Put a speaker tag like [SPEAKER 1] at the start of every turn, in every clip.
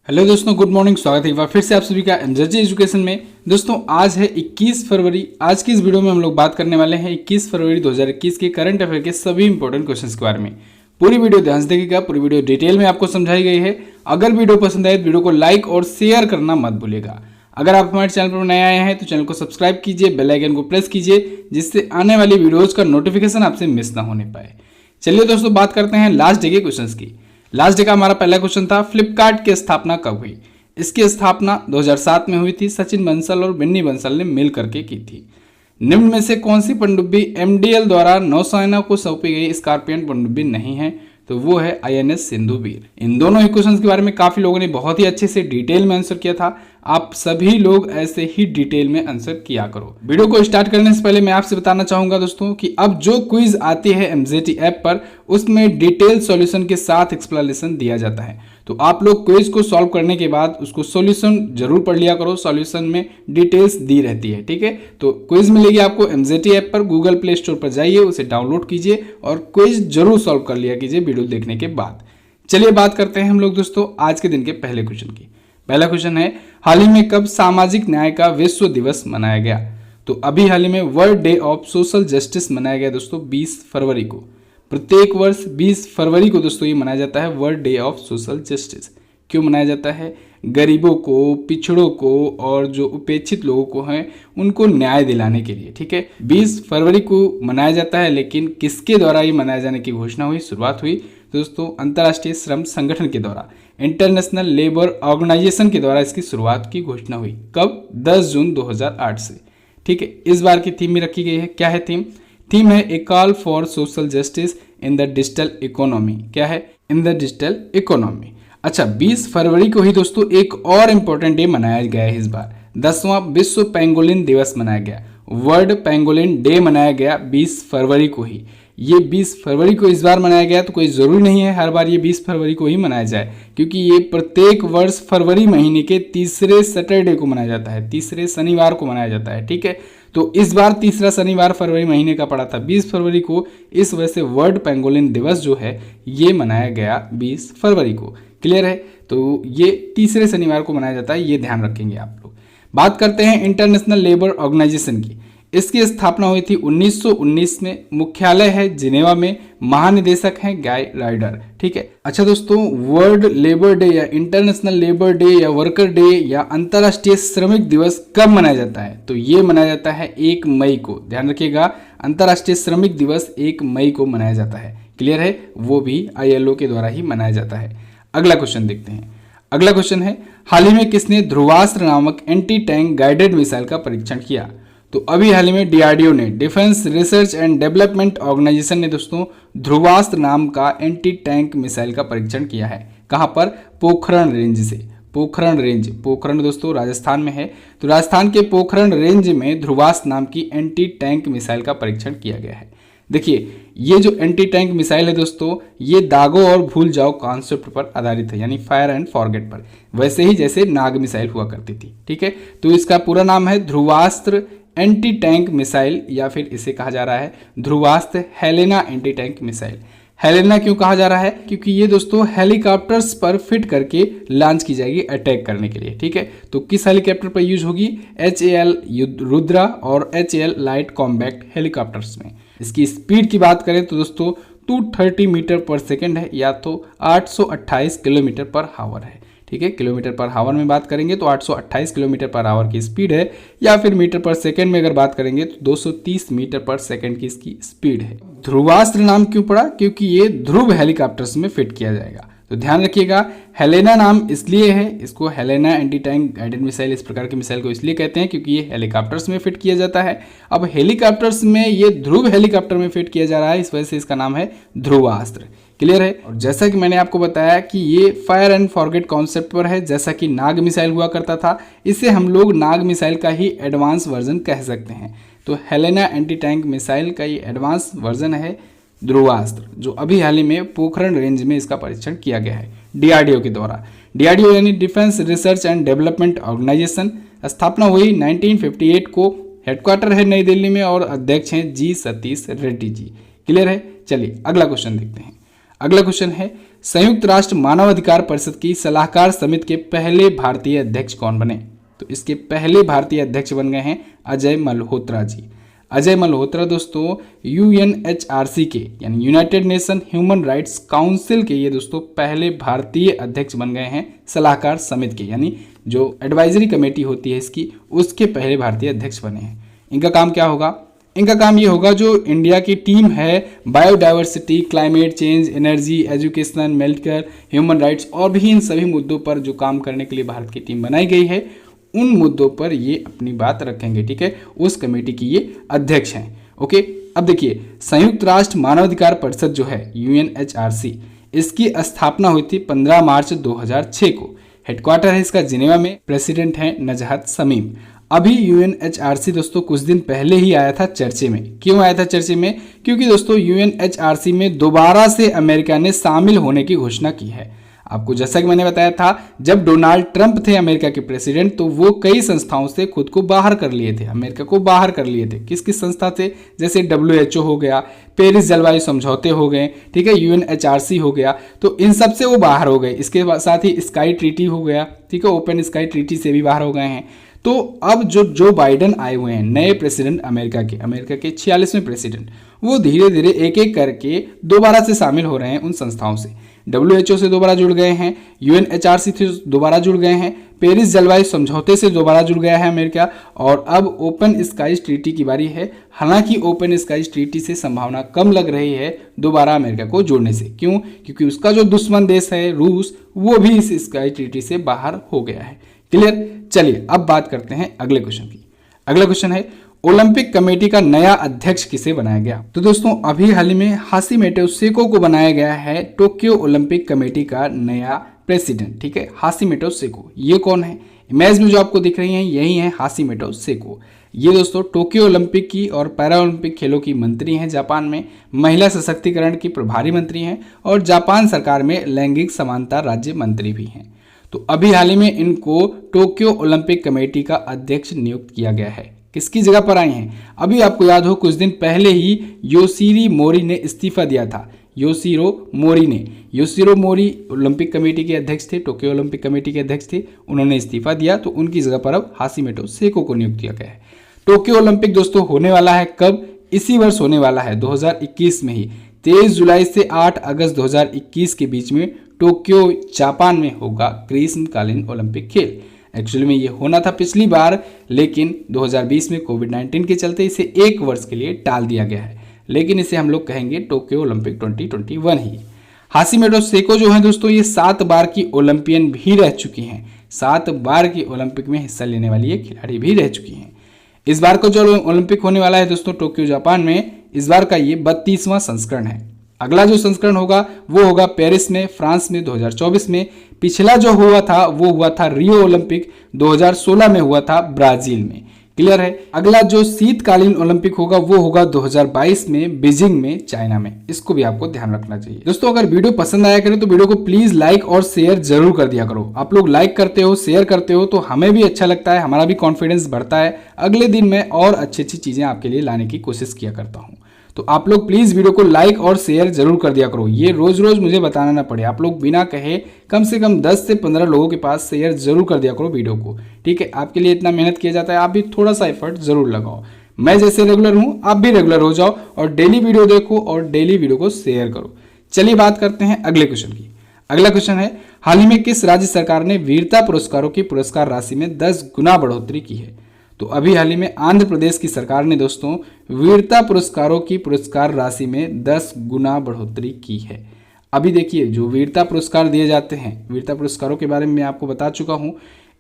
[SPEAKER 1] Hello दोस्तों, good morning. स्वागत है एक बार फिर से आप सभी का एमजेजे एजुकेशन में। दोस्तों आज है 21 फरवरी। आज की इस वीडियो में हम लोग बात करने वाले हैं 21 फरवरी 2021 के करंट अफेयर के सभी इंपॉर्टेंट क्वेश्चंस के बारे में। पूरी वीडियो ध्यान से देखिएगा, पूरी वीडियो डिटेल में आपको समझाई गई है। अगर वीडियो पसंद आए तो वीडियो को लाइक और शेयर करना मत भूलिएगा। अगर आप हमारे चैनल पर नए आए हैं तो चैनल को सब्सक्राइब कीजिए, बेल आइकन को प्रेस कीजिए, जिससे आने वाली वीडियोज का नोटिफिकेशन आपसे मिस ना होने पाए। चलिए दोस्तों, बात करते हैं लास्ट डे के क्वेश्चंस की। लास्ट डे का हमारा पहला क्वेश्चन था, फ्लिपकार्ट की स्थापना कब हुई? इसकी स्थापना 2007 में हुई थी। सचिन बंसल और बिन्नी बंसल ने मिल करके की थी। निम्न में से कौन सी पनडुब्बी एमडीएल द्वारा नौसेना को सौंपी गई स्कॉर्पियन पनडुब्बी नहीं है? तो वो है आईएनएस सिंधुवीर। इन दोनों ही क्वेश्चंस के बारे में काफी लोगों ने बहुत ही अच्छे से डिटेल में आंसर किया था। आप सभी लोग ऐसे ही डिटेल में आंसर किया करो। वीडियो को स्टार्ट करने से पहले मैं आपसे बताना चाहूंगा दोस्तों कि अब जो क्विज आती है एमजेटी ऐप पर, उसमें डिटेल सॉल्यूशन के साथ एक्सप्लेनेशन दिया जाता है। तो आप लोग क्विज को सॉल्व करने के बाद उसको सॉल्यूशन जरूर पढ़ लिया करो। सॉल्यूशन में डिटेल्स दी रहती है, ठीक है। तो क्विज मिलेगी आपको एमजेटी ऐप पर। गूगल प्ले स्टोर पर जाइए, उसे डाउनलोड कीजिए और क्विज जरूर सॉल्व कर लिया कीजिए वीडियो देखने के बाद। चलिए बात करते हैं हम लोग दोस्तों आज के दिन के पहले क्वेश्चन की। पहला क्वेश्चन है, हाल ही में कब सामाजिक न्याय का विश्व दिवस मनाया गया? तो अभी हाल ही में world day of social justice मनाया गया दोस्तों 20 फरवरी को। प्रत्येक वर्ष 20 फरवरी को दोस्तों ये मनाया जाता है world day of social justice. क्यों मनाया जाता है? गरीबों को, पिछड़ों को और जो उपेक्षित लोगों को हैं उनको न्याय दिलाने के लिए, ठीक है। 20 फरवरी को मनाया जाता है, लेकिन किसके द्वारा ये मनाए जाने की घोषणा हुई, शुरुआत हुई दोस्तों? अंतर्राष्ट्रीय श्रम संगठन के द्वारा, इंटरनेशनल लेबर ऑर्गेनाइजेशन के द्वारा इसकी शुरुआत की घोषणा हुई। कब? 10 जून 2008 से, ठीक है। इस बार की थीम में रखी गई है, क्या है थीम? थीम है a call for social justice in the digital economy. क्या है? In the digital economy. अच्छा, 20 फरवरी को ही दोस्तों एक और इंपॉर्टेंट डे मनाया गया है इस बार। 10वां विश्व पेंगोलिन दिवस मनाया गया। वर्ल्ड पेंगोलिन डे मनाया गया 20 फरवरी को ही। ये 20 फरवरी को इस बार मनाया गया, तो कोई ज़रूरी नहीं है हर बार ये 20 फरवरी को ही मनाया जाए, क्योंकि ये प्रत्येक वर्ष फरवरी महीने के तीसरे सैटरडे को मनाया जाता है, तीसरे शनिवार को मनाया जाता है, ठीक है। तो इस बार तीसरा शनिवार फरवरी महीने का पड़ा था 20 फरवरी को। इस वजह से वर्ल्ड पेंगोलिन दिवस जो है ये मनाया गया 20 फरवरी को। क्लियर है? तो ये तीसरे शनिवार को मनाया जाता है, ये ध्यान रखेंगे आप लोग। बात करते हैं इंटरनेशनल लेबर ऑर्गेनाइजेशन की। इसकी स्थापना हुई थी 1919 में। मुख्यालय है जिनेवा में। महानिदेशक हैं गाय राइडर, ठीक है। अच्छा दोस्तों, वर्ल्ड लेबर डे या इंटरनेशनल लेबर डे या वर्कर डे या अंतर्राष्ट्रीय श्रमिक दिवस कब मनाया जाता है? तो ये मनाया जाता है 1 मई को। ध्यान रखिएगा, अंतर्राष्ट्रीय श्रमिक दिवस 1 मई को मनाया जाता है। क्लियर है? वो भी आईएलओ के द्वारा ही मनाया जाता है। अगला क्वेश्चन देखते हैं। अगला क्वेश्चन है, हाल ही में किसने ध्रुवास्त्र नामक एंटी टैंक गाइडेड मिसाइल का परीक्षण किया? तो अभी हाल ही में डीआरडीओ ने, defence research and development organisation ने दोस्तों ध्रुवास्त्र नाम का एंटी टैंक मिसाइल का परीक्षण किया है। कहां पर? पोखरण रेंज से। पोखरण रेंज, पोखरण दोस्तों राजस्थान में है। तो राजस्थान के पोखरण रेंज में ध्रुवास्त्र नाम की एंटी टैंक मिसाइल का परीक्षण किया गया है। देखिए, ये जो एंटी टैंक मिसाइल है दोस्तों, ये दागो और भूल जाओ कॉन्सेप्ट पर आधारित है, यानी फायर एंड फॉरगेट पर, वैसे ही जैसे नाग मिसाइल हुआ करती थी, ठीक है। तो इसका पूरा नाम है ध्रुवास्त्र एंटी टैंक मिसाइल, या फिर इसे कहा जा रहा है Dhruvastra Helena anti tank missile. Helena क्यों कहा जा रहा है? क्योंकि ये दोस्तों हेलीकॉप्टर्स पर फिट करके लॉन्च की जाएगी अटैक करने के लिए, ठीक है। तो किस हेलीकॉप्टर पर यूज होगी? HAL रुद्रा और HAL लाइट कॉम्बैक्ट हेलीकॉप्टर्स में। इसकी स्पीड की बात करें तो दोस्तों 230 मीटर पर सेकेंड है, या तो 828 किलोमीटर पर हावर है, ठीक है। किलोमीटर पर हावर में बात करेंगे तो 828 किलोमीटर पर हावर की स्पीड है, या फिर मीटर पर सेकंड में अगर बात करेंगे तो 230 मीटर पर सेकंड की इसकी स्पीड है। ध्रुवास्त्र नाम क्यों पड़ा? क्योंकि ये ध्रुव हेलीकॉप्टर्स में फिट किया जाएगा। तो ध्यान रखिएगा, हेलेना नाम इसलिए है, इसको Helena anti tank guided missile इस प्रकार की मिसाइल को इसलिए कहते हैं क्योंकि ये हेलीकॉप्टर्स में फिट किया जाता है। अब हेलीकॉप्टर्स में ये ध्रुव हेलीकॉप्टर में फिट किया जा रहा है, इस वजह से इसका नाम है ध्रुवास्त्र। क्लियर है? और जैसा कि मैंने आपको बताया कि ये फायर एंड फॉरगेट कॉन्सेप्ट पर है, जैसा कि नाग मिसाइल हुआ करता था, इसे हम लोग नाग मिसाइल का ही एडवांस वर्जन कह सकते हैं। तो हेलेना एंटी टैंक मिसाइल का ये एडवांस वर्जन है ध्रुवास्त्र, जो अभी हाल ही में पोखरण रेंज में इसका परीक्षण किया गया है डीआरडीओ के द्वारा। डीआरडीओ यानी defence research and development organisation. स्थापना हुई 1958 को। हेडक्वार्टर है नई दिल्ली में और अध्यक्ष हैं जी सतीश रेड्डी जी। क्लियर है? चलिए अगला क्वेश्चन देखते हैं। अगला क्वेश्चन है, संयुक्त राष्ट्र मानवाधिकार परिषद की सलाहकार समिति के पहले भारतीय अध्यक्ष कौन बने? तो इसके पहले भारतीय अध्यक्ष बन गए हैं अजय मल्होत्रा जी। अजय मल्होत्रा दोस्तों यूएनएचआरसी के यानी United nation human rights council के ये दोस्तों पहले भारतीय अध्यक्ष बन गए हैं सलाहकार समिति के, यानी जो एडवाइजरी कमेटी होती है इसकी, उसके पहले भारतीय अध्यक्ष बने हैं। इनका काम क्या होगा? इनका काम ये होगा जो इंडिया की टीम है biodiversity, climate change, energy, education, medical, human rights और भी इन सभी मुद्दों पर जो काम करने के लिए भारत की टीम बनाई गई है, उन मुद्दों पर ये अपनी बात रखेंगे। ठीक है, उस कमेटी की ये अध्यक्ष हैं। ओके, अब देखिए संयुक्त राष्ट्र मानवाधिकार परिषद जो है यूएनएचआरसी, इसकी स्थापना हुई थी 15 मार्च 2006 को। हेडक्वार्टर है इसका जिनेवा में। प्रेसिडेंट हैं नजहत शमीम। अभी यूएनएचआरसी दोस्तों कुछ दिन पहले ही आया था चर्चे में। क्यों आया था चर्चे में? क्योंकि दोस्तों यूएनएचआरसी में दोबारा से अमेरिका ने शामिल होने की घोषणा की है। आपको जैसा कि मैंने बताया था, जब डोनाल्ड ट्रंप थे अमेरिका के प्रेसिडेंट, तो वो कई संस्थाओं से खुद को बाहर कर लिए थे, अमेरिका को बाहर कर लिए थे। किस किस संस्था से? जैसे WHO हो गया, पेरिस जलवायु समझौते हो गए, ठीक है, यूएनएचआरसी हो गया, तो इन सब से वो बाहर हो गए। इसके साथ ही स्काई ट्रीटी हो गया, ठीक है, ओपन स्काई ट्रीटी से भी बाहर हो गए हैं। तो अब जो बाइडेन आए हुए हैं नए प्रेसिडेंट अमेरिका के 46वें प्रेसिडेंट, वो धीरे धीरे एक एक करके दोबारा से शामिल हो रहे हैं उन संस्थाओं से। WHO से दोबारा जुड़ गए हैं, यूएनएचआरसी से दोबारा जुड़ गए हैं, पेरिस जलवायु समझौते से दोबारा जुड़ गया है अमेरिका, और अब ओपन स्काईज ट्रीटी की बारी है। हालांकि ओपन स्काईज ट्रीटी से संभावना कम लग रही है दोबारा अमेरिका को जुड़ने से। क्यों? क्योंकि उसका जो दुश्मन देश है रूस, वो भी इस स्काई ट्रीटी से बाहर हो गया है। क्लियर? चलिए अब बात करते हैं अगले क्वेश्चन की। अगला क्वेश्चन है ओलंपिक कमेटी का नया अध्यक्ष किसे बनाया गया? तो दोस्तों अभी हाल ही में हाशिमिटो सेको को बनाया गया है टोक्यो ओलंपिक कमेटी का नया प्रेसिडेंट। ठीक है, हाशिमिटो सेको। ये कौन है? इमेज में जो आपको दिख रही हैं यही है हाशिमिटो सेको। ये दोस्तों टोक्यो ओलंपिक की और पैरा ओलंपिक खेलों की मंत्री हैं जापान में, महिला सशक्तिकरण की प्रभारी मंत्री हैं और जापान सरकार में लैंगिक समानता राज्य मंत्री भी हैं। तो अभी हाल ही में इनको टोक्यो ओलंपिक कमेटी का अध्यक्ष नियुक्त किया गया है। किसकी जगह पर आए हैं? अभी आपको याद हो कुछ दिन पहले ही योशिरो मोरी ने इस्तीफा दिया था। योशिरो मोरी ओलंपिक कमेटी के अध्यक्ष थे, टोक्यो ओलंपिक कमेटी के अध्यक्ष थे, उन्होंने इस्तीफा दिया, तो उनकी जगह पर अब हाशिमिटो सेको को नियुक्त किया गया है। टोक्यो ओलंपिक दोस्तों होने वाला है कब? इसी वर्ष होने वाला है 2021 में ही। 23 जुलाई से 8 अगस्त 2021 के बीच में टोक्यो जापान में होगा ग्रीष्मकालीन ओलंपिक खेल। एक्चुअली में ये होना था पिछली बार, लेकिन 2020 में कोविड-19 के चलते इसे एक वर्ष के लिए टाल दिया गया है, लेकिन इसे हम लोग कहेंगे टोक्यो ओलंपिक 2021 ही। हाशिमिटो सेको जो है दोस्तों ये 7 बार की ओलंपियन भी रह चुकी हैं, 7 बार की ओलंपिक में हिस्सा लेने वाली ये खिलाड़ी भी रह चुकी हैं। इस बार का जो ओलंपिक होने वाला है दोस्तों टोक्यो जापान में, इस बार का ये 32वां संस्करण है। अगला जो संस्करण होगा वो होगा पेरिस में, फ्रांस में 2024 में। पिछला जो हुआ था वो हुआ था रियो ओलंपिक, 2016 में हुआ था ब्राजील में। क्लियर है? अगला जो शीतकालीन ओलंपिक होगा वो होगा 2022 में बीजिंग में, चाइना में। इसको भी आपको ध्यान रखना चाहिए। दोस्तों अगर वीडियो पसंद आया करे तो वीडियो को प्लीज लाइक और शेयर जरूर कर दिया करो। आप लोग लाइक करते हो, शेयर करते हो तो हमें भी अच्छा लगता है, हमारा भी कॉन्फिडेंस बढ़ता है। अगले दिन मैं और अच्छी अच्छी चीजें आपके लिए लाने की कोशिश किया करता हूँ। तो आप लोग प्लीज वीडियो को लाइक और शेयर जरूर कर दिया करो। ये रोज रोज मुझे बताना ना पड़े, आप लोग बिना कहे कम से कम 10 से 15 लोगों के पास शेयर जरूर कर दिया करो वीडियो को। ठीक है, आपके लिए इतना मेहनत किया जाता है, आप भी थोड़ा सा एफर्ट जरूर लगाओ। मैं जैसे रेगुलर हूं आप भी रेगुलर हो जाओ और डेली वीडियो देखो और डेली वीडियो को शेयर करो। चलिए बात करते हैं अगले क्वेश्चन की। अगला क्वेश्चन है हाल ही में किस राज्य सरकार ने वीरता पुरस्कारों की पुरस्कार राशि में 10 गुना बढ़ोतरी की है? तो अभी हाल ही में आंध्र प्रदेश की सरकार ने दोस्तों वीरता पुरस्कारों की पुरस्कार राशि में 10 गुना बढ़ोतरी की है। अभी देखिए जो वीरता पुरस्कार दिए जाते हैं, वीरता पुरस्कारों के बारे में मैं आपको बता चुका हूं।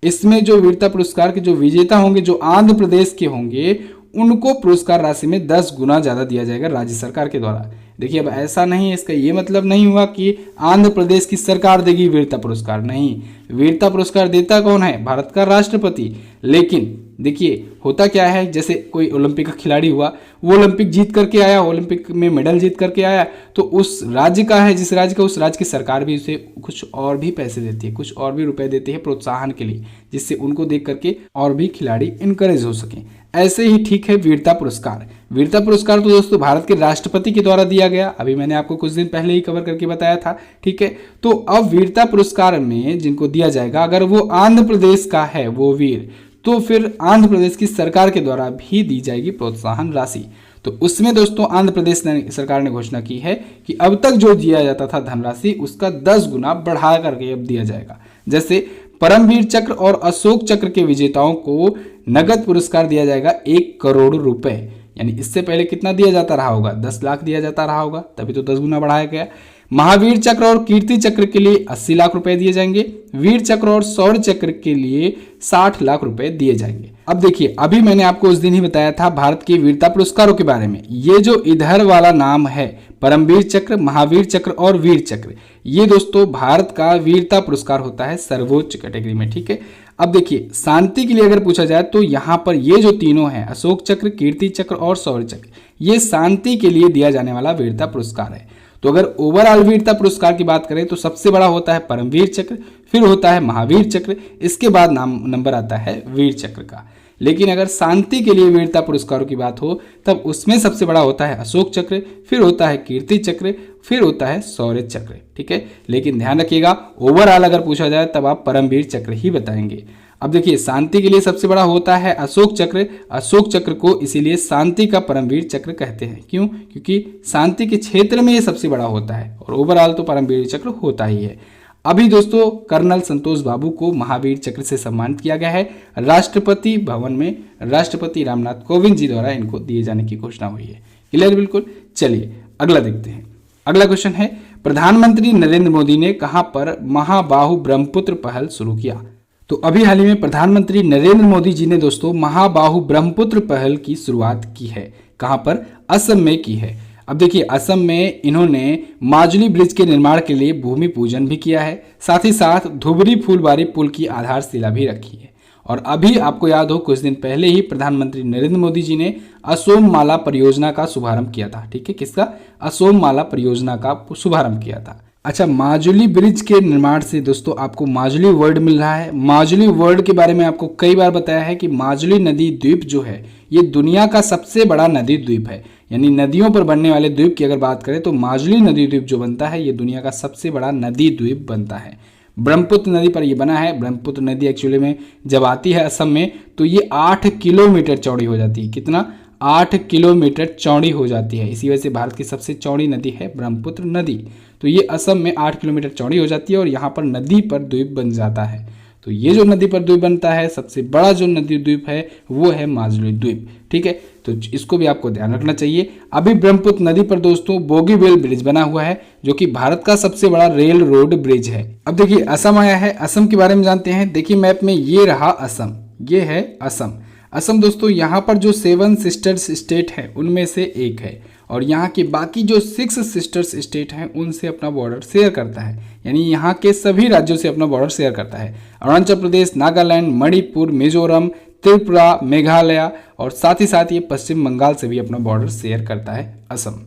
[SPEAKER 1] इसमें जो वीरता पुरस्कार के जो विजेता होंगे, जो आंध्र प्रदेश के होंगे, उनको पुरस्कार राशि में 10 गुना ज्यादा दिया जाएगा राज्य सरकार के द्वारा। देखिए अब ऐसा नहीं है, इसका ये मतलब नहीं हुआ कि आंध्र प्रदेश की सरकार देगी वीरता पुरस्कार, नहीं। वीरता पुरस्कार देता कौन है? भारत का राष्ट्रपति। लेकिन देखिए होता क्या है, जैसे कोई ओलंपिक का खिलाड़ी हुआ, वो ओलंपिक जीत करके आया, ओलंपिक में मेडल जीत करके आया, तो उस राज्य का है, जिस राज्य का, उस राज्य की सरकार भी उसे कुछ और भी पैसे देती है, कुछ और भी रुपए देती है प्रोत्साहन के लिए, जिससे उनको देख करके और भी खिलाड़ी इनकरेज हो सके। ऐसे ही ठीक है वीरता पुरस्कार। वीरता पुरस्कार तो दोस्तों भारत के राष्ट्रपति के द्वारा दिया गया, अभी मैंने आपको कुछ दिन पहले ही कवर करके बताया था, ठीक है। तो अब वीरता पुरस्कार में जिनको दिया जाएगा, अगर वो आंध्र प्रदेश का है वो वीर, तो फिर आंध्र प्रदेश की सरकार के द्वारा भी दी जाएगी प्रोत्साहन राशि। तो उसमें दोस्तों आंध्र प्रदेश सरकार ने घोषणा की है कि अब तक जो दिया जाता था धनराशि उसका 10 गुना बढ़ा करके अब दिया जाएगा। जैसे परमवीर चक्र और अशोक चक्र के विजेताओं को नगद पुरस्कार दिया जाएगा 1 करोड़ रुपए, यानी इससे पहले कितना दिया जाता रहा होगा, 10 लाख दिया जाता रहा होगा, तभी तो 10 गुना बढ़ाया गया। महावीर चक्र और कीर्ति चक्र के लिए 80 लाख रुपए दिए जाएंगे। वीर चक्र और शौर्य चक्र के लिए 60 लाख रुपए दिए जाएंगे। अब देखिए, अभी मैंने आपको उस दिन ही बताया था भारत के वीरता पुरस्कारों के बारे में। ये जो इधर वाला नाम है परमवीर चक्र, महावीर चक्र और वीर चक्र, ये दोस्तों भारत का वीरता पुरस्कार होता है सर्वोच्च कैटेगरी में, ठीक है। अब देखिए, शांति के लिए अगर पूछा जाए तो यहाँ पर ये जो तीनों हैं, अशोक चक्र, कीर्ति चक्र और शौर्य चक्र, ये शांति के लिए दिया जाने वाला वीरता पुरस्कार है। तो अगर ओवरऑल वीरता पुरस्कार की बात करें तो सबसे बड़ा होता है परमवीर चक्र, फिर होता है महावीर चक्र, इसके बाद नंबर आता है वीर चक्र का। लेकिन अगर शांति के लिए वीरता पुरस्कारों की बात हो तब उसमें सबसे बड़ा होता है अशोक चक्र, फिर होता है कीर्ति चक्र, फिर होता है शौर्य चक्र, ठीक है। लेकिन ध्यान रखिएगा, ओवरऑल अगर पूछा जाए तब आप परमवीर चक्र ही बताएंगे। अब देखिए, शांति के लिए सबसे बड़ा होता है अशोक चक्र। अशोक चक्र को इसीलिए शांति का परमवीर चक्र कहते हैं। क्यों? क्योंकि शांति के क्षेत्र में ये सबसे बड़ा होता है और ओवरऑल तो परमवीर चक्र होता ही है। अभी दोस्तों कर्नल संतोष बाबू को महावीर चक्र से सम्मानित किया गया है। राष्ट्रपति भवन में राष्ट्रपति रामनाथ कोविंद जी द्वारा इनको दिए जाने की घोषणा हुई है। क्लियर? बिल्कुल। चलिए अगला देखते हैं। अगला क्वेश्चन है, प्रधानमंत्री नरेंद्र मोदी ने कहां पर महाबाहु ब्रह्मपुत्र पहल शुरू किया? तो अभी हाल ही में प्रधानमंत्री नरेंद्र मोदी जी ने दोस्तों महाबाहु ब्रह्मपुत्र पहल की शुरुआत की है। कहां पर? असम में की है। अब देखिए, असम में इन्होंने माजुली ब्रिज के निर्माण के लिए भूमि पूजन भी किया है, साथ ही साथ धुबरी फूलबारी पुल की आधारशिला भी रखी है। और अभी आपको याद हो, कुछ दिन पहले ही प्रधानमंत्री नरेंद्र मोदी जी ने असोम माला परियोजना का शुभारंभ किया था, ठीक है। किसका? असोम माला परियोजना का शुभारंभ किया था। अच्छा, माजुली ब्रिज के निर्माण से दोस्तों आपको माजुली वर्ड मिल रहा है। माजुली वर्ड के बारे में आपको कई बार बताया है कि माजुली नदी द्वीप जो है ये दुनिया का सबसे बड़ा नदी द्वीप है। यानी नदियों पर बनने वाले द्वीप की अगर बात करें तो माजुली नदी द्वीप जो बनता है ये दुनिया का सबसे बड़ा नदी द्वीप बनता है। ब्रह्मपुत्र नदी पर ये बना है। ब्रह्मपुत्र नदी एक्चुअली में जब आती है असम में तो ये 8 किलोमीटर चौड़ी हो जाती है। कितना? 8 किलोमीटर चौड़ी हो जाती है। इसी वजह से भारत की सबसे चौड़ी नदी है ब्रह्मपुत्र नदी। तो ये असम में 8 किलोमीटर चौड़ी हो जाती है और यहाँ पर नदी पर द्वीप बन जाता है। तो ये जो नदी पर द्वीप बनता है, सबसे बड़ा जो नदी द्वीप है वो है माजुली द्वीप, ठीक है। तो इसको भी आपको ध्यान रखना चाहिए। अभी ब्रह्मपुत्र नदी पर दोस्तों बोगीबील ब्रिज बना हुआ है जो कि भारत का सबसे बड़ा रेल रोड ब्रिज है। अब देखिए, असम आया है। असम के बारे में जानते हैं। देखिए मैप में ये रहा असम, ये है असम। असम दोस्तों यहाँ पर जो 7 सिस्टर्स स्टेट है उनमें से एक है और यहाँ के बाकी जो 6 सिस्टर्स स्टेट हैं उनसे अपना बॉर्डर शेयर करता है। यानी यहाँ के सभी राज्यों से अपना बॉर्डर शेयर करता है। अरुणाचल प्रदेश, नागालैंड, मणिपुर, मिजोरम, त्रिपुरा, मेघालय और साथ ही साथ ये पश्चिम बंगाल से भी अपना बॉर्डर शेयर करता है असम।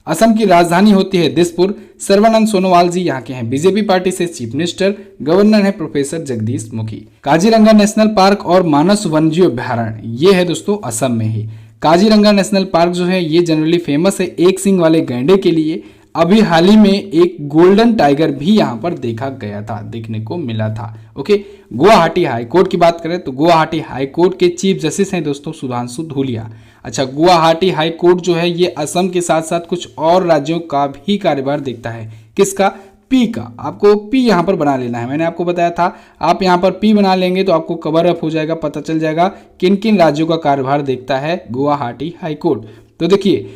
[SPEAKER 1] असम की राजधानी होती है दिसपुर। सर्बानंद सोनोवाल जी यहाँ के हैं बीजेपी पार्टी से चीफ मिनिस्टर। गवर्नर है professor Jagdish Mukhi. Kaziranga national park और मानस वन्यजीव अभ्यारण्य ये है दोस्तों असम में ही। काजीरंगा नेशनल पार्क जो है ये जनरली फेमस है एक सींग वाले गैंडे के लिए। अभी हाल ही में एक गोल्डन टाइगर भी यहाँ पर देखा गया था, देखने को मिला था। ओके, गुवाहाटी हाई कोर्ट की बात करें तो गुवाहाटी हाई कोर्ट के चीफ जस्टिस हैं दोस्तों सुधांशु धूलिया। अच्छा, गुवाहाटी हाई कोर्ट जो है ये असम के साथ साथ कुछ और राज्यों का भी कार्यभार देखता है। किसका? पी का। आपको पी यहाँ पर बना लेना है। मैंने आपको बताया था आप यहाँ पर पी बना लेंगे तो आपको कवर अप हो जाएगा, पता चल जाएगा किन किन राज्यों का कार्यभार देखता है गुवाहाटी हाई कोर्ट। तो देखिए,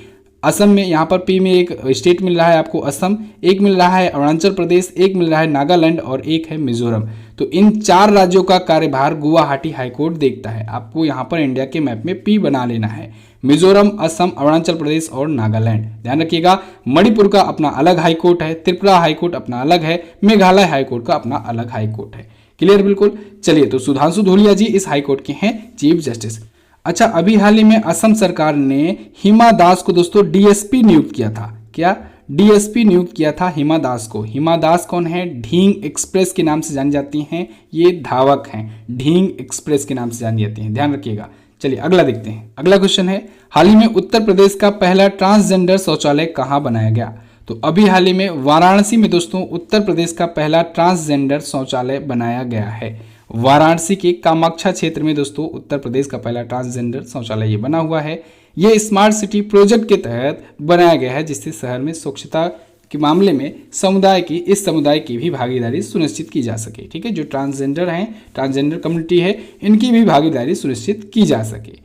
[SPEAKER 1] असम में यहाँ पर पी में एक स्टेट मिल रहा है आपको असम, एक मिल रहा है अरुणाचल प्रदेश, एक मिल रहा है नागालैंड और एक है मिजोरम। तो इन 4 राज्यों का कार्यभार गुवाहाटी हाईकोर्ट देखता है। आपको यहाँ पर इंडिया के मैप में पी बना लेना है। मिजोरम, असम, अरुणाचल प्रदेश और नागालैंड। ध्यान रखिएगा, मणिपुर का अपना अलग हाईकोर्ट है, त्रिपुरा हाईकोर्ट अपना अलग है, मेघालय हाईकोर्ट का अपना अलग हाईकोर्ट है। क्लियर? बिल्कुल। चलिए, तो सुधांशु धूलिया जी इस हाईकोर्ट के हैं चीफ जस्टिस। अच्छा, अभी हाल ही में असम सरकार ने हिमा दास को दोस्तों डीएसपी नियुक्त किया था। क्या? डीएसपी नियुक्त किया था हिमा दास को। हिमा दास कौन है? ढींग एक्सप्रेस के नाम से जानी जाती हैं, ये धावक हैं, ढींग एक्सप्रेस के नाम से जानी जाती हैं। ध्यान रखिएगा। चलिए अगला देखते हैं। अगला क्वेश्चन है, हाल ही में उत्तर प्रदेश का पहला ट्रांसजेंडर शौचालय कहाँ बनाया गया? तो अभी हाल ही में वाराणसी में दोस्तों उत्तर प्रदेश का पहला ट्रांसजेंडर शौचालय बनाया गया है। वाराणसी के कामाख्या क्षेत्र में दोस्तों उत्तर प्रदेश का पहला ट्रांसजेंडर शौचालय ये बना हुआ है। ये स्मार्ट सिटी प्रोजेक्ट के तहत बनाया गया है, जिससे शहर में स्वच्छता के मामले में इस समुदाय की भी भागीदारी सुनिश्चित की जा सके। ठीक है, जो ट्रांसजेंडर हैं, ट्रांसजेंडर कम्युनिटी है, इनकी भी भागीदारी सुनिश्चित की जा सके।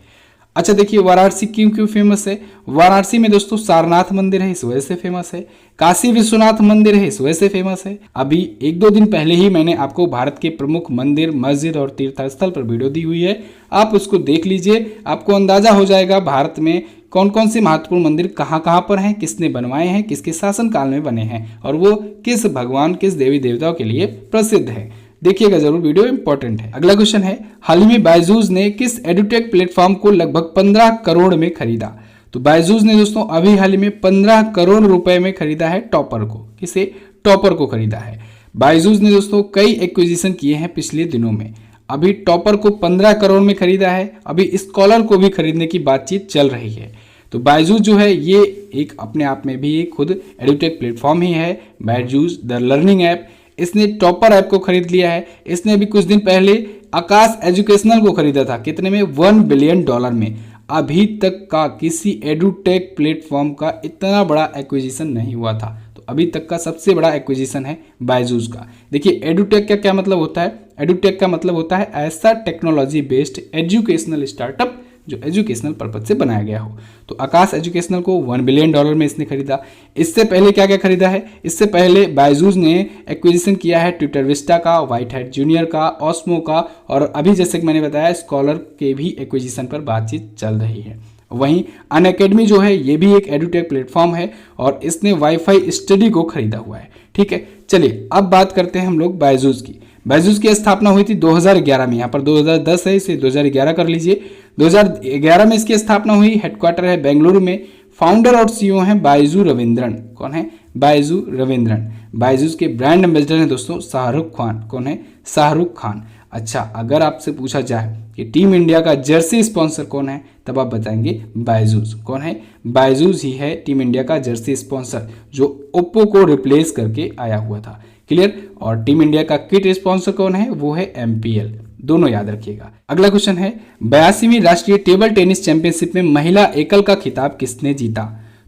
[SPEAKER 1] अच्छा देखिए, वाराणसी क्यों फेमस है? वाराणसी में दोस्तों सारनाथ मंदिर है, इस वजह से फेमस है। काशी विश्वनाथ मंदिर है, इस वजह से फेमस है। अभी 1-2 दिन पहले ही मैंने आपको भारत के प्रमुख मंदिर, मस्जिद और तीर्थस्थल पर वीडियो दी हुई है, आप उसको देख लीजिए। आपको अंदाजा हो जाएगा भारत में कौन कौन से महत्वपूर्ण मंदिर कहाँ कहाँ पर हैं, किसने बनवाए हैं, किसके शासन काल में बने हैं और वो किस भगवान, किस देवी देवताओं के लिए प्रसिद्ध है। देखिएगा जरूर, वीडियो इंपॉर्टेंट है। अगला क्वेश्चन है, हाल ही में बायजूस ने किस एडुटेक प्लेटफॉर्म को लगभग 15 करोड़ में खरीदा? तो बायजूस ने दोस्तों अभी हाल ही में 15 करोड़ रुपए में खरीदा है टॉपर को। किसे? टॉपर को खरीदा है। बायजूस ने दोस्तों कई एक्विजिशन किए हैं पिछले दिनों में। अभी टॉपर को 15 करोड़ में खरीदा है, अभी स्कॉलर को भी खरीदने की बातचीत चल रही है। तो बायजूस जो है ये एक अपने आप में भी एक खुद एडुटेक प्लेटफॉर्म ही है। बायजूस द लर्निंग ऐप, इसने टॉपर ऐप को खरीद लिया है। इसने अभी कुछ दिन पहले आकाश एजुकेशनल को खरीदा था। कितने में? $1 बिलियन में। अभी तक का किसी एडुटेक प्लेटफॉर्म का इतना बड़ा एक्विजिशन नहीं हुआ था। तो अभी तक का सबसे बड़ा एक्विजिशन है बायजूस का। देखिए एडुटेक का क्या मतलब होता है? एडुटेक का मतलब होता है ऐसा टेक्नोलॉजी बेस्ड एजुकेशनल स्टार्टअप जो एजुकेशनल पर्पज से बनाया गया हो। तो आकाश एजुकेशनल को $1 बिलियन में इसने खरीदा। इससे पहले क्या क्या खरीदा है? इससे पहले बायजूस ने एक्विजिशन किया है ट्विटर विस्टा का, व्हाइट हैट जूनियर का, ऑस्मो का और अभी जैसे कि मैंने बताया स्कॉलर के भी एक्विजिशन पर बातचीत चल रही है। वहीं अनअकैडमी जो है ये भी एक एडुटेक प्लेटफॉर्म है और इसने वाईफाई स्टडी को खरीदा हुआ है। ठीक है, चलिए अब बात करते हैं हम लोग बायजूस की। बायजूस की स्थापना हुई थी 2011 में। यहाँ पर 2010 है, इसे 2011 कर लीजिए। 2011 में इसकी स्थापना हुई। हेडक्वार्टर है बेंगलुरु में। फाउंडर और सीईओ हैं बायजू रविंद्रन। कौन है? बायजू रविंद्रन। बायजूस के ब्रांड एम्बेसडर हैं दोस्तों शाहरुख खान। कौन है? शाहरुख खान। अच्छा, अगर आपसे पूछा जाए कि टीम इंडिया का जर्सी स्पॉन्सर कौन है, तब आप बताएंगे बायजूस। कौन है? बायजूस ही है टीम इंडिया का जर्सी स्पॉन्सर, जो ओप्पो को रिप्लेस करके आया हुआ था। क्लियर? और टीम इंडिया का किट स्पॉन्सर कौन है? वो है MPL। दोनों याद रखिएगा। अगला क्वेश्चन है, 82वीं राष्ट्रीय टेबल टेनिस चैंपियनशिप में महिला एकल का खिताब किसने जीता?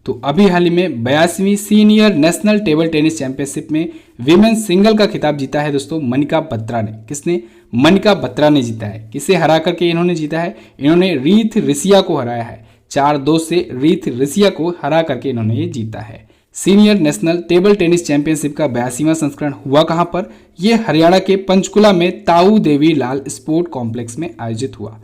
[SPEAKER 1] तो अभी हाल ही में 82वीं senior national table tennis championship में विमेन्स सिंगल का खिताब जीता है दोस्तों मनिका बत्रा ने। किसने? मनिका बत्रा ने जीता है। किसे हरा करके इन्होंने जीता है? इन्होंने रीथ रिसिया को हराया है। 4-2 से रीथ रिसिया को हरा करके इन्होंने ये जीता है। Senior national table tennis championship का 82वां संस्करण हुआ कहां पर? यह हरियाणा के पंचकुला में ताऊ देवी लाल स्पोर्ट कॉम्प्लेक्स में आयोजित हुआ।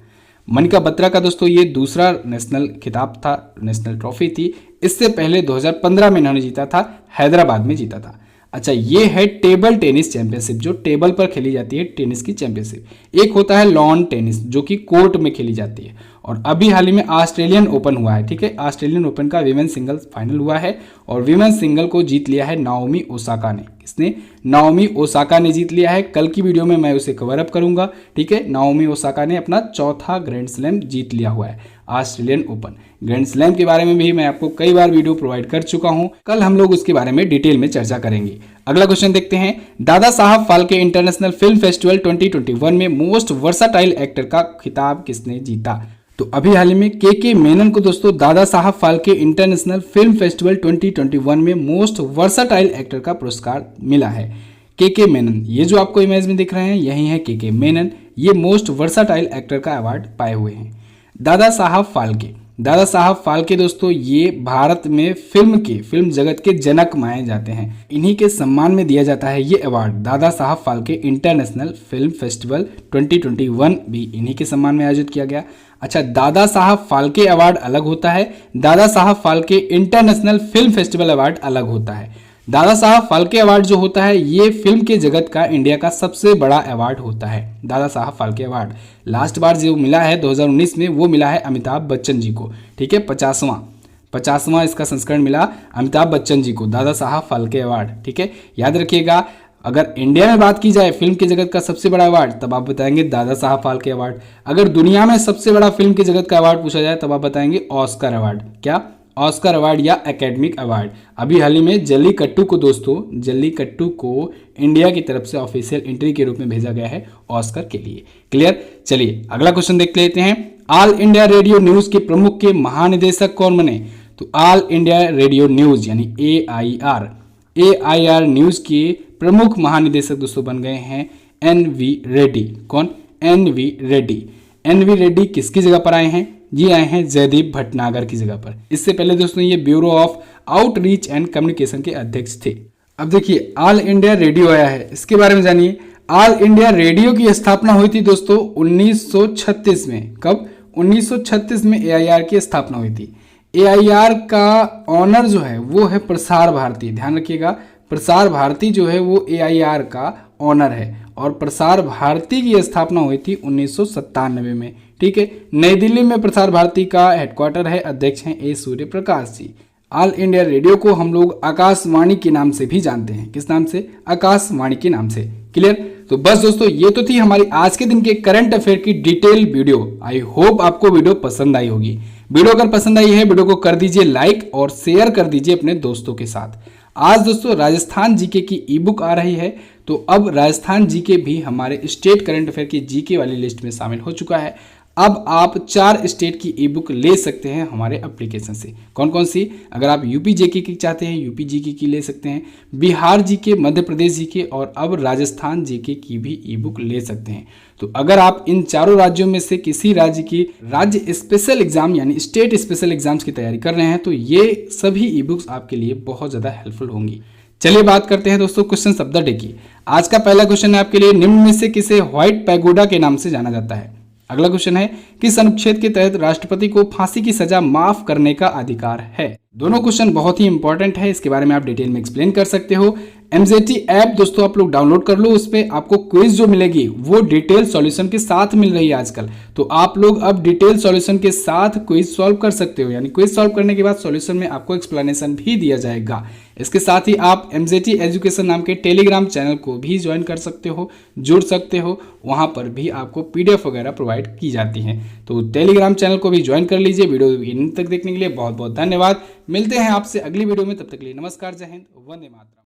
[SPEAKER 1] मनिका बत्रा का दोस्तों ये दूसरा नेशनल खिताब था, नेशनल ट्रॉफी थी। इससे पहले 2015 में इन्होंने जीता था, हैदराबाद में जीता था। अच्छा, ये है टेबल टेनिस चैंपियनशिप, जो टेबल पर खेली जाती है टेनिस की चैंपियनशिप। एक होता है लॉन टेनिस, जो कि कोर्ट में खेली जाती है। और अभी हाल ही में ऑस्ट्रेलियन ओपन हुआ है। ठीक है, ऑस्ट्रेलियन ओपन का विमेन सिंगल्स फाइनल हुआ है और विमेन सिंगल को जीत लिया है नाओमी ओसाका ने। किसने? नाओमी ओसाका ने जीत लिया है। कल की वीडियो में मैं उसे कवर अप करूंगा। ठीक है, नाओमी ओसाका ने अपना चौथा ग्रैंड स्लैम जीत लिया हुआ है ऑस्ट्रेलियन ओपन। ग्रैंड स्लैम के बारे में भी मैं आपको कई बार वीडियो प्रोवाइड कर चुका हूं। कल हम लोग उसके बारे में डिटेल में चर्चा करेंगे। अगला क्वेश्चन देखते हैं, Dada Saheb Phalke international film festival 2021 में मोस्ट वर्साटाइल एक्टर का खिताब किसने जीता? तो अभी हाल ही में के मेनन को दोस्तों Dada Saheb Phalke international film festival 2021 में मोस्ट वर्साटाइल एक्टर का पुरस्कार मिला है। के मेनन, ये जो आपको इमेज में दिख रहे हैं यही है के मेनन। ये मोस्ट वर्साटाइल एक्टर का अवार्ड पाए हुए हैं। दादा साहब फाल्के दोस्तों ये भारत में फिल्म जगत के जनक माने जाते हैं। इन्हीं के सम्मान में दिया जाता है ये award. Dada Saheb Phalke international film festival 2021 भी इन्हीं के सम्मान में आयोजित किया गया। अच्छा, दादा साहब फाल्के अवार्ड अलग होता है, Dada Saheb Phalke international film festival award अलग होता है। दादा साहब फाल्के अवार्ड जो होता है ये फिल्म के जगत का इंडिया का सबसे बड़ा अवार्ड होता है। दादा साहब फाल्के अवार्ड लास्ट बार जो मिला है 2019 में, वो मिला है अमिताभ बच्चन जी को। ठीक है, 50वां इसका संस्करण मिला अमिताभ बच्चन जी को, दादा साहब फाल्के अवार्ड। ठीक है, याद रखिएगा, अगर इंडिया में बात की जाए फिल्म की जगत का सबसे बड़ा अवार्ड, तब आप बताएंगे दादा साहब फाल्के अवार्ड। अगर दुनिया में सबसे बड़ा फिल्म की जगत का अवार्ड पूछा जाए तब आप बताएंगे ऑस्कर अवार्ड। क्या? ऑस्कर अवार्ड या एकेडमिक अवार्ड। अभी हाल ही में जल्लीकट्टू को दोस्तों, जल्लीकट्टू को इंडिया की तरफ से ऑफिशियल एंट्री के रूप में भेजा गया है ऑस्कर के लिए। क्लियर? चलिए अगला क्वेश्चन देख लेते हैं। ऑल इंडिया रेडियो न्यूज के प्रमुख के महानिदेशक कौन बने? तो ऑल इंडिया रेडियो न्यूज यानी AIR न्यूज के प्रमुख महानिदेशक दोस्तों बन गए हैं NV रेड्डी। कौन? NV रेड्डी। NV रेड्डी किसकी जगह पर आए हैं? ये आए हैं जयदीप भटनागर की जगह पर। इससे पहले दोस्तों ये bureau of outreach and communication के अध्यक्ष थे। अब देखिए ऑल इंडिया रेडियो आया है, इसके बारे में जानिए। ऑल इंडिया रेडियो की स्थापना हुई थी दोस्तों 1936 में। कब? 1936 में AIR की स्थापना हुई थी। AIR का ऑनर जो है वो है प्रसार भारती। ध्यान रखिएगा, प्रसार भारती जो है वो AIR का ऑनर है और प्रसार भारती की स्थापना हुई थी 1997 में। ठीक है, नई दिल्ली में प्रसार भारती का हेडक्वार्टर है। अध्यक्ष हैं A Surya Prakash ji. All India Radio को हम लोग आकाशवाणी के नाम से भी जानते हैं। किस नाम से? आकाशवाणी के नाम से। क्लियर? तो बस दोस्तों ये तो थी हमारी आज के दिन के करंट अफेयर की डिटेल वीडियो। आई होप आपको वीडियो पसंद आई होगी। वीडियो अगर पसंद आई है वीडियो को कर दीजिए लाइक और शेयर कर दीजिए अपने दोस्तों के साथ। आज दोस्तों राजस्थान जीके की ई बुक आ रही है, तो अब राजस्थान जीके भी हमारे स्टेट करंट अफेयर की जीके वाली लिस्ट में शामिल हो चुका है। अब आप 4 स्टेट की ई बुक ले सकते हैं हमारे एप्लीकेशन से। कौन कौन सी? अगर आप यूपी जीके की चाहते हैं यूपी जीके की ले सकते हैं, बिहार जीके, मध्य प्रदेश जीके और अब राजस्थान जीके की भी ई बुक ले सकते हैं। तो अगर आप इन चारों राज्यों में से किसी राज्य की राज्य स्पेशल एग्जाम यानी स्टेट स्पेशल एग्जाम्स की तैयारी कर रहे हैं तो ये सभी ई बुक्स आपके लिए बहुत ज़्यादा हेल्पफुल होंगी। चलिए बात करते हैं दोस्तों क्वेश्चन ऑफ द डे की। आज का पहला क्वेश्चन है आपके लिए, निम्न में से किसे व्हाइट पैगोडा के नाम से जाना जाता है? अगला क्वेश्चन है, किस अनुच्छेद के तहत राष्ट्रपति को फांसी की सजा माफ करने का अधिकार है? दोनों क्वेश्चन बहुत ही इंपॉर्टेंट है, इसके बारे में आप डिटेल में एक्सप्लेन कर सकते हो। MJT ऐप दोस्तों आप लोग डाउनलोड कर लो, उस पर आपको क्विज जो मिलेगी वो डिटेल सॉल्यूशन के साथ मिल रही है आजकल। तो आप लोग अब डिटेल सॉल्यूशन के साथ क्विज सॉल्व कर सकते हो, यानी क्विज सॉल्व करने के बाद सॉल्यूशन में आपको एक्सप्लेनेशन भी दिया जाएगा। इसके साथ ही आप MJT एजुकेशन नाम के टेलीग्राम चैनल को भी ज्वाइन कर सकते हो, जुड़ सकते हो, वहां पर भी आपको PDF वगैरह प्रोवाइड की जाती हैं। तो टेलीग्राम चैनल को भी ज्वाइन कर लीजिए। वीडियो इन तक देखने के लिए बहुत बहुत धन्यवाद। मिलते हैं आपसे अगली वीडियो में, तब तक के लिए नमस्कार, जय हिंद, वंदे मातरम।